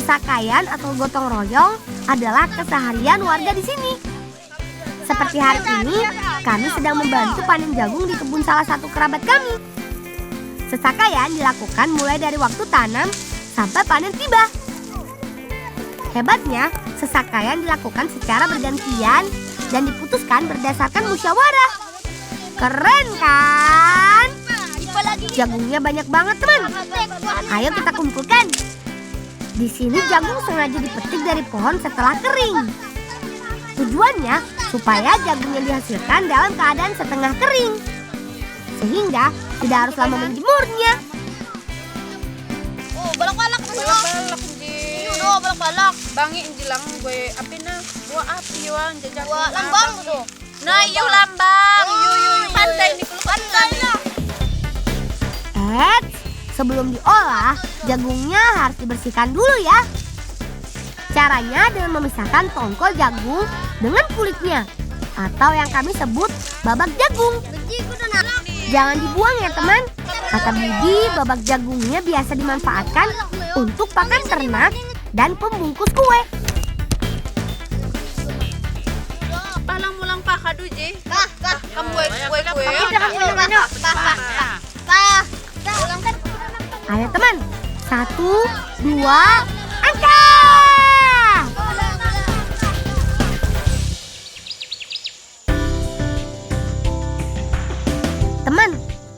Sesakaian atau gotong royong adalah keseharian warga di sini. Seperti hari ini, kami sedang membantu panen jagung di kebun salah satu kerabat kami. Sesakaian dilakukan mulai dari waktu tanam sampai panen tiba. Hebatnya, sesakaian dilakukan secara bergantian dan diputuskan berdasarkan musyawarah. Keren kan? Jagungnya banyak banget, teman. Ayo kita kumpulkan. Di sini jagung sengaja dipetik dari pohon setelah kering. Tujuannya supaya jagungnya dihasilkan dalam keadaan setengah kering, sehingga tidak harus lama menjemurnya. Oh, balak-balak mo. Balak-balak di. Yun, balak-balak. Bangi lang gue api na. Buah api wan jajak. Buah lambang mo do. Nah, yu lambang. Yu pantai di Pantai lah. Sebelum diolah, jagungnya harus dibersihkan dulu ya. Caranya dengan memisahkan tongkol jagung dengan kulitnya, atau yang kami sebut babak jagung. Jangan dibuang ya teman. Kata Budi, babak jagungnya biasa dimanfaatkan untuk pakan ternak dan pembungkus kue. Palang mulang pa kadu je. Kamu kue. Ayo teman, 1, 2, angkat! Teman,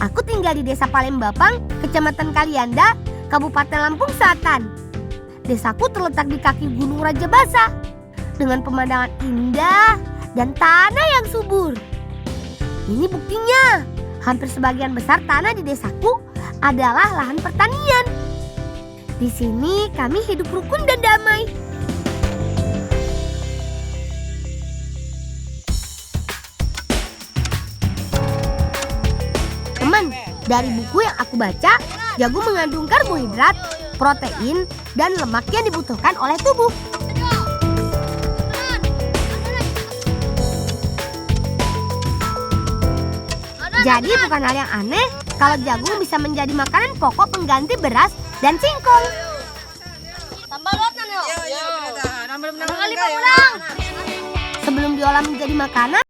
aku tinggal di Desa Palembapang, Kecamatan Kalianda, Kabupaten Lampung Selatan. Desaku terletak di kaki Gunung Raja Basa dengan pemandangan indah dan tanah yang subur. Ini buktinya, hampir sebagian besar tanah di desaku adalah lahan pertanian. Di sini kami hidup rukun dan damai. Teman, dari buku yang aku baca, jagung mengandung karbohidrat, protein, dan lemak yang dibutuhkan oleh tubuh. Jadi bukan hal yang aneh kalau jagung bisa menjadi makanan pokok pengganti beras dan singkong. Tambah lot na nyo. Kali pa ulang. Sebelum diolah menjadi makanan,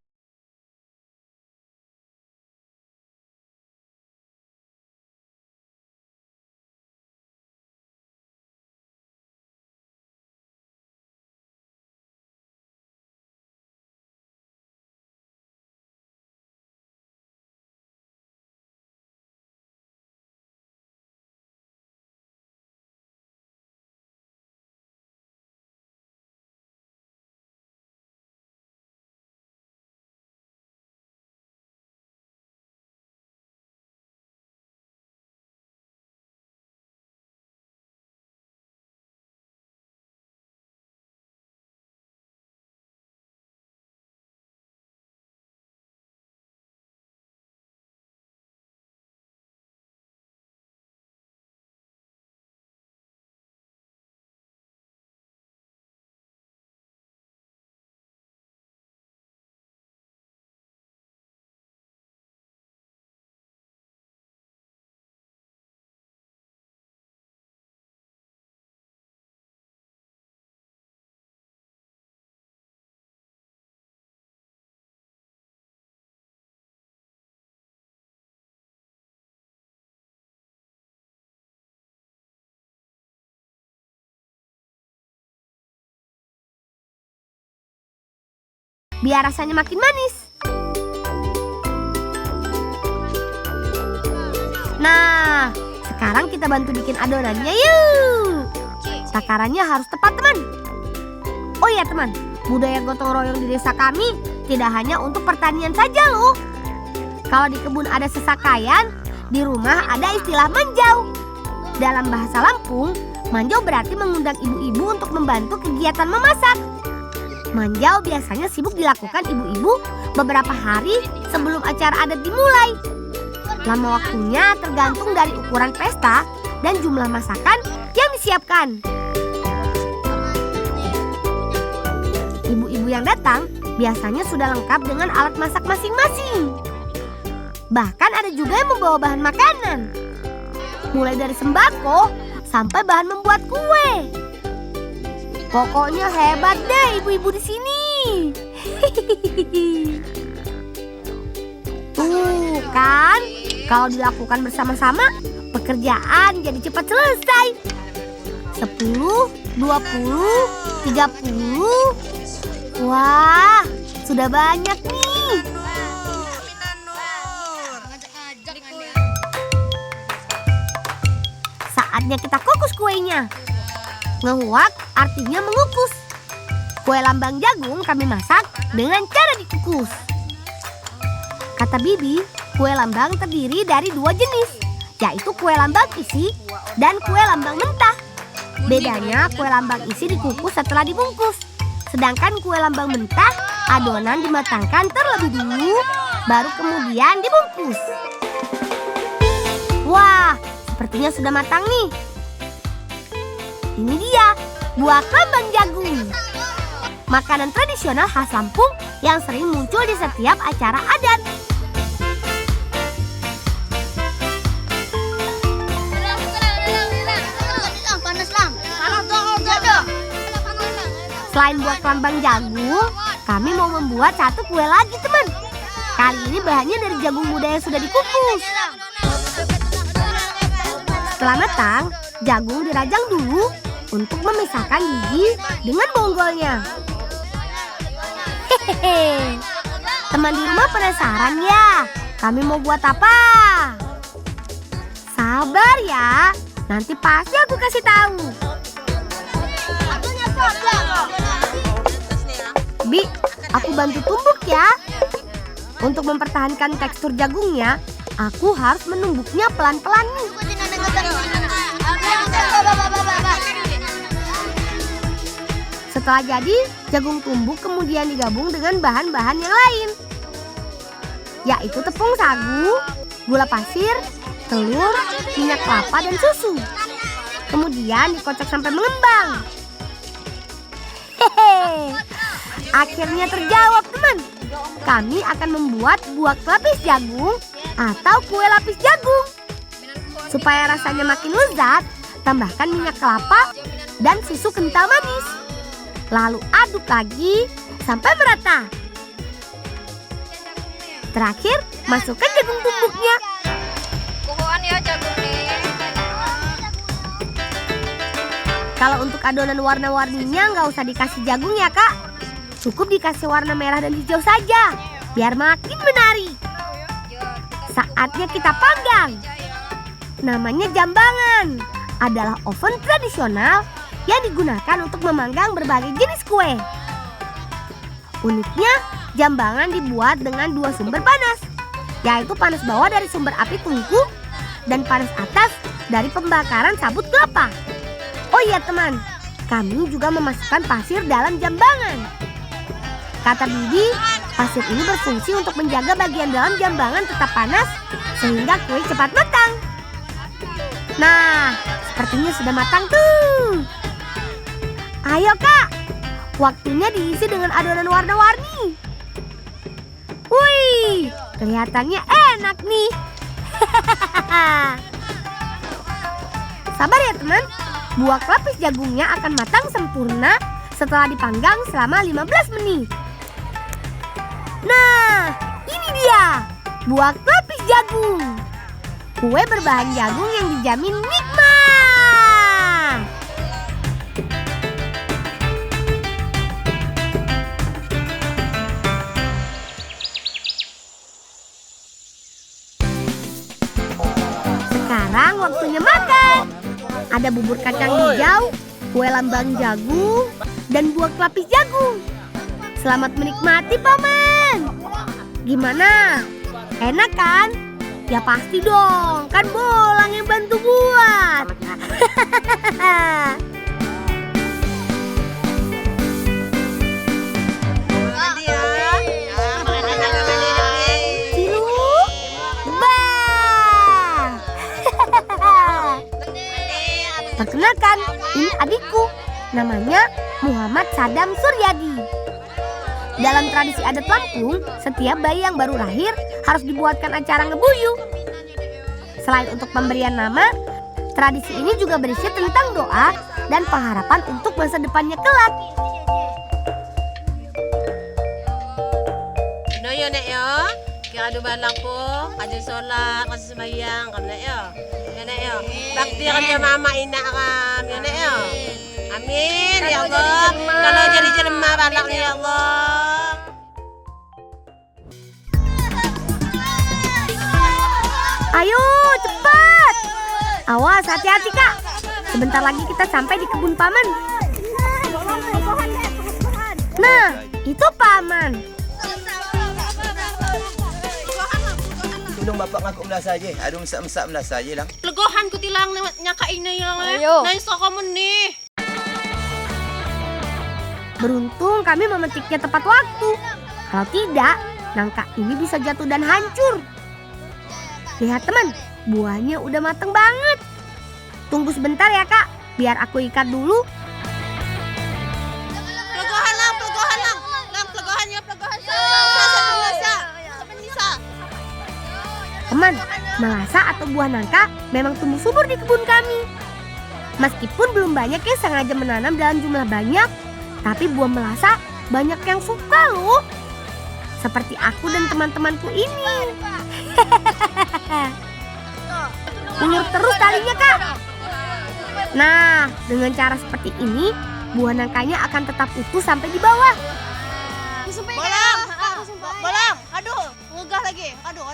biar rasanya makin manis. Nah, sekarang kita bantu bikin adonannya yuk. Takarannya harus tepat teman. Oh iya teman, budaya gotong royong di desa kami tidak hanya untuk pertanian saja loh. Kalau di kebun ada sesakaian, di rumah ada istilah manjau. Dalam bahasa Lampung, manjau berarti mengundang ibu-ibu untuk membantu kegiatan memasak. Manjau biasanya sibuk dilakukan ibu-ibu beberapa hari sebelum acara adat dimulai. Lama waktunya tergantung dari ukuran pesta dan jumlah masakan yang disiapkan. Ibu-ibu yang datang biasanya sudah lengkap dengan alat masak masing-masing. Bahkan ada juga yang membawa bahan makanan, mulai dari sembako sampai bahan membuat kue. Pokoknya hebat deh ibu-ibu di sini. Tuh kan, kalau dilakukan bersama-sama, pekerjaan jadi cepat selesai. 10, 20, 30. Wah, sudah banyak nih. Saatnya kita kukus kuenya. Ngehuak artinya mengukus. Kue lambang jagung kami masak dengan cara dikukus. Kata Bibi, kue lambang terdiri dari 2 jenis, yaitu kue lambang isi dan kue lambang mentah. Bedanya kue lambang isi dikukus setelah dibungkus, sedangkan kue lambang mentah adonan dimatangkan terlebih dulu, baru kemudian dibungkus. Wah, sepertinya sudah matang nih. Ini dia, buah lambang jagung. Makanan tradisional khas Lampung yang sering muncul di setiap acara adat. Selain buah lambang jagung, kami mau membuat satu kue lagi, teman. Kali ini bahannya dari jagung muda yang sudah dikukus. Setelah matang, jagung dirajang dulu untuk memisahkan biji dengan bonggolnya. Hehehe. Teman di rumah penasaran ya? Kami mau buat apa? Sabar ya, nanti pasti aku kasih tahu. Bi, aku bantu tumbuk ya. Untuk mempertahankan tekstur jagungnya, aku harus menumbuknya pelan-pelan nih. Setelah jadi, jagung tumbuk kemudian digabung dengan bahan-bahan yang lain, yaitu tepung sagu, gula pasir, telur, minyak kelapa, dan susu. Kemudian dikocok sampai mengembang. Hehe, akhirnya terjawab, teman. Kami akan membuat buah lapis jagung atau kue lapis jagung. Supaya rasanya makin lezat, tambahkan minyak kelapa dan susu kental manis. Lalu aduk lagi sampai merata. Terakhir, masukkan jagung tumbuknya. Kukuhan ya jagung nih. Kalau untuk adonan warna-warninya nggak usah dikasih jagung ya, Kak. Cukup dikasih warna merah dan hijau saja, biar makin menarik. Saatnya kita panggang. Namanya jambangan, adalah oven tradisional yang digunakan untuk memanggang berbagai jenis kue. Uniknya, jambangan dibuat dengan 2 sumber panas, yaitu panas bawah dari sumber api tungku dan panas atas dari pembakaran sabut kelapa. Oh iya teman, kami juga memasukkan pasir dalam jambangan. Kata Bibi, pasir ini berfungsi untuk menjaga bagian dalam jambangan tetap panas sehingga kue cepat matang. Nah, sepertinya sudah matang tuh. Ayo Kak, waktunya diisi dengan adonan warna-warni. Wih, kelihatannya enak nih. Sabar ya teman, buah lapis jagungnya akan matang sempurna setelah dipanggang selama 15 menit. Nah, ini dia, buah lapis jagung. Kue berbahan jagung yang dijamin nikmat. Sekarang waktunya makan. Ada bubur kacang hijau, kue lambang jagung, dan buah lapis jagung. Selamat menikmati, Paman. Gimana? Enak kan? Ya pasti dong, kan Bolang yang bantu buat. Ciluk, bah. Perkenalkan, ini adikku. Namanya Muhammad Sadam Suryadi. Dalam tradisi adat Lampung, setiap bayi yang baru lahir harus dibuatkan acara ngebuyu. Selain untuk pemberian nama, Tradisi ini juga berisi tentang doa dan pengharapan untuk masa depannya kelak. No yo nek yo. Kira adu balak po, adu solat, kasi sembahyang kam nek yo. Yo nek yo. Bakti kan ya mama ina kam yo nek yo. Amin ya Allah. Kalau jadi jelema balak ya Allah. Ayo cepat. Awas, hati-hati Kak. Sebentar lagi kita sampai di kebun paman. Nah, itu paman. Tolong bapak ngaku melas saja. Aduh mesak-mesak melas saja lang. Legohan ku tilang nyakain na yang Ayo. Nais kamu nih. Beruntung kami memetiknya tepat waktu. Kalau tidak, nangka ini bisa jatuh dan hancur. Lihat teman, buahnya udah mateng banget. Tunggu sebentar ya Kak, biar aku ikat dulu. Legohan lang. Lang legohan ya, legohan. Sa. Teman, melasa atau buah nangka memang tumbuh subur di kebun kami. Meskipun belum banyak yang sengaja menanam dalam jumlah banyak, tapi buah melasa banyak yang suka loh. Seperti aku dan teman-temanku ini. Ulur terus talinya Kak. Nah, dengan cara seperti ini, buah nangkanya akan tetap utuh sampai di bawah. Bolang. Aduh, ngegah lagi. Aduh.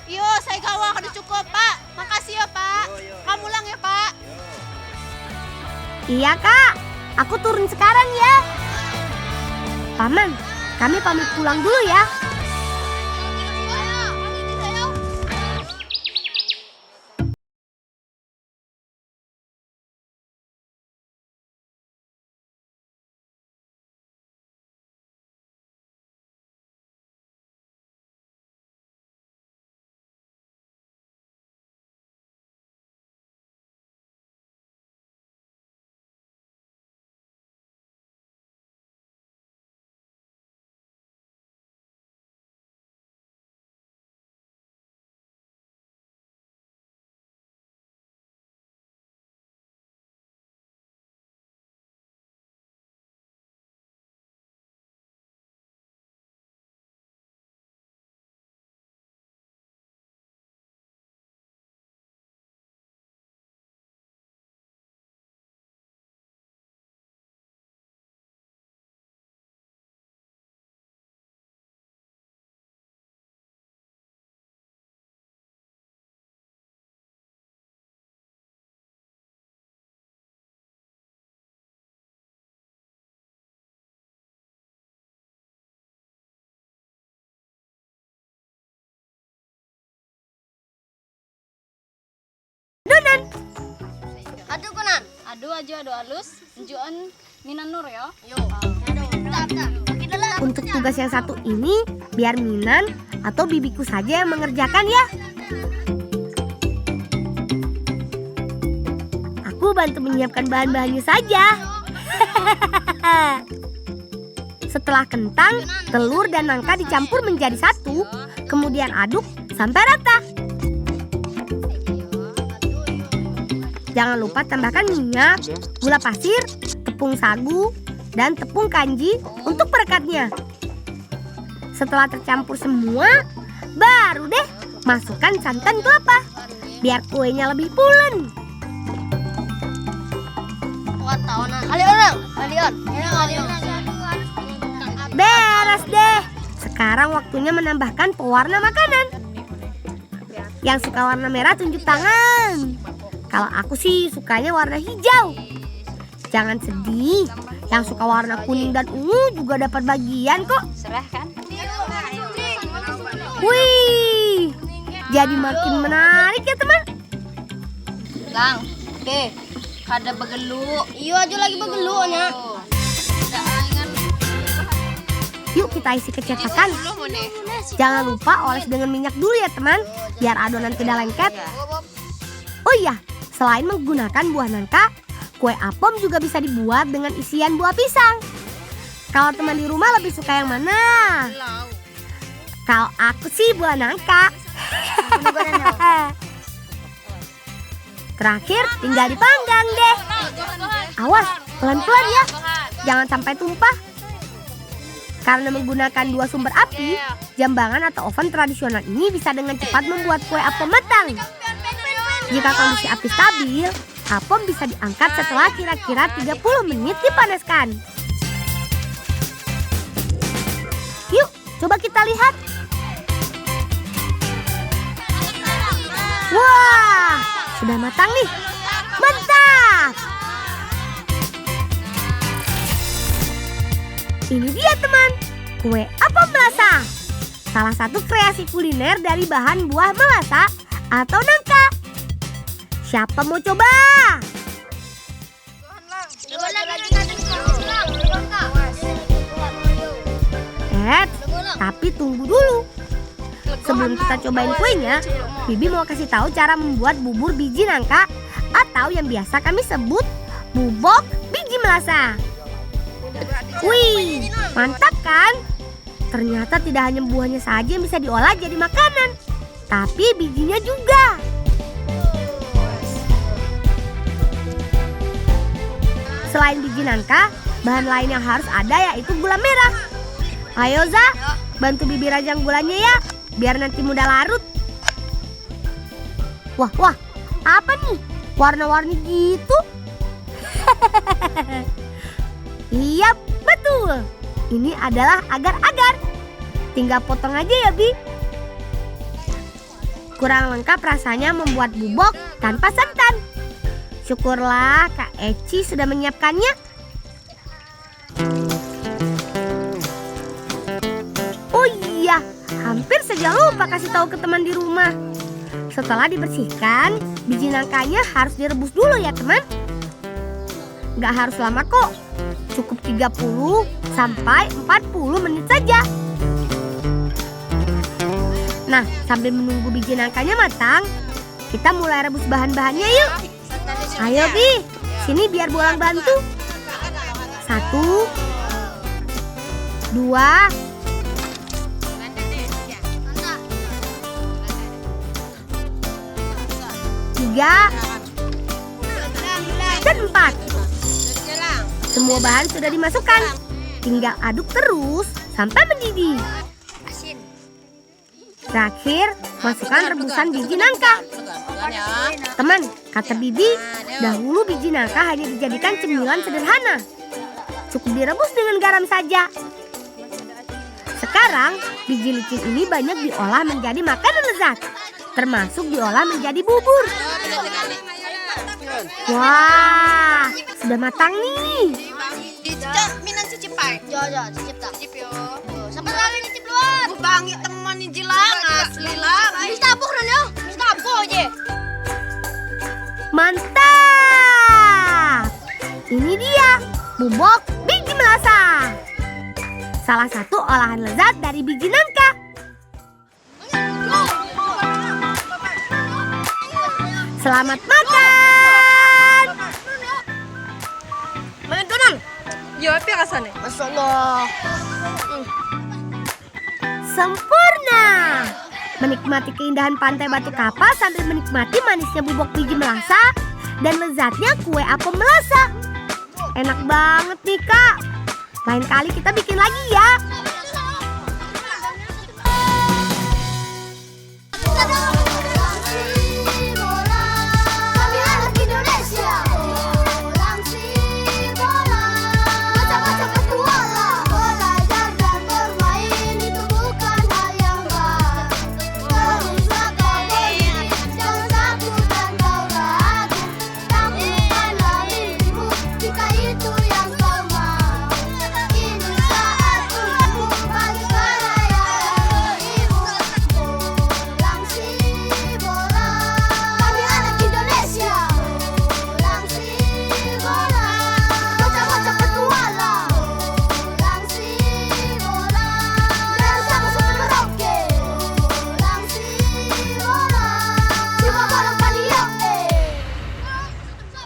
Yo, saya gawang, aduh cukup, Pak. Makasih ya, Pak. Kamu lang ya, Pak. Iya Kak, aku turun sekarang ya. Paman, kami pamit pulang dulu ya. Aduh kunan. Aduh aja aduh halus. Njuan minan nur ya. Yo. Untuk tugas yang satu ini, biar Minan atau bibiku saja yang mengerjakan ya. Aku bantu menyiapkan bahan-bahannya saja. Setelah kentang, telur dan nangka dicampur menjadi satu, kemudian aduk sampai rata. Jangan lupa tambahkan minyak, gula pasir, tepung sagu, dan tepung kanji untuk perekatnya. Setelah tercampur semua, baru deh masukkan santan kelapa biar kuenya lebih pulen. Alion. Beres deh. Sekarang waktunya menambahkan pewarna makanan. Yang suka warna merah tunjuk tangan. Kalau aku sih sukanya warna hijau. Jangan sedih, yang suka warna kuning dan ungu juga dapat bagian kok. Serah kan? Wih, jadi makin menarik ya teman. Lang. Oke. Kada begelu. Iya aja lagi begelunya. Yuk kita isi kecetakan. Jangan lupa oles dengan minyak dulu ya teman, biar adonan tidak lengket. Oh iya, selain menggunakan buah nangka, kue apem juga bisa dibuat dengan isian buah pisang. Kalau teman di rumah lebih suka yang mana? Kalau aku sih buah nangka. Terakhir tinggal dipanggang deh. Awas, pelan-pelan ya. Jangan sampai tumpah. Karena menggunakan dua sumber api, jambangan atau oven tradisional ini bisa dengan cepat membuat kue apem matang. Jika kondisi api stabil, apem bisa diangkat setelah kira-kira 30 menit dipanaskan. Yuk, coba kita lihat. Wah, sudah matang nih. Mantap! Ini dia teman, kue apem melasa. Salah satu kreasi kuliner dari bahan buah melasa atau nangka. Siapa mau coba? Tapi tunggu dulu. Sebelum kita cobain kuenya, Bibi mau kasih tahu cara membuat bubur biji nangka atau yang biasa kami sebut bubok biji melasa. Wih, mantap kan? Ternyata tidak hanya buahnya saja yang bisa diolah jadi makanan, tapi bijinya juga. Selain biji nangka, bahan lain yang harus ada yaitu gula merah. Ayo Za, bantu Bibi rajang gulanya ya, biar nanti mudah larut. Wah, apa nih? Warna-warni gitu? Iya, betul. Ini adalah agar-agar. Tinggal potong aja ya, Bi. Kurang lengkap rasanya membuat bubok tanpa santan. Syukurlah Kak Eci sudah menyiapkannya. Oh iya, hampir saja lupa kasih tahu ke teman di rumah. Setelah dibersihkan, biji nangkanya harus direbus dulu ya teman. Gak harus lama kok. Cukup 30 sampai 40 menit saja. Nah, sambil menunggu biji nangkanya matang, kita mulai rebus bahan-bahannya yuk. Ayo Bi, sini biar Bolang bantu. 1, 2, 3, dan 4. Semua bahan sudah dimasukkan. Tinggal aduk terus sampai mendidih. Terakhir, masukkan rebusan biji nangka. Teman, kata Bibi, dahulu biji nangka hanya dijadikan cemilan sederhana. Cukup direbus dengan garam saja. Sekarang, biji licin ini banyak diolah menjadi makanan lezat, termasuk diolah menjadi bubur. Wah, sudah matang nih. Minan cicip pai. Cicip tak? Cicip yo. Sampai lagi cicip duluan. Bangi teman ni jilang asli lah. Bisa tabuk dan yo. Bisa tabuk aja. Mantap. Ini dia, bubok biji melasa. Salah satu olahan lezat dari biji nangka. Selamat makan. Mantunan. Yo, apa rasanya? Masyaallah. Sempurna. Menikmati keindahan pantai Batu Kapal sambil menikmati manisnya bubok biji melasa dan lezatnya kue apem melasa. Enak banget nih Kak. Lain kali kita bikin lagi ya.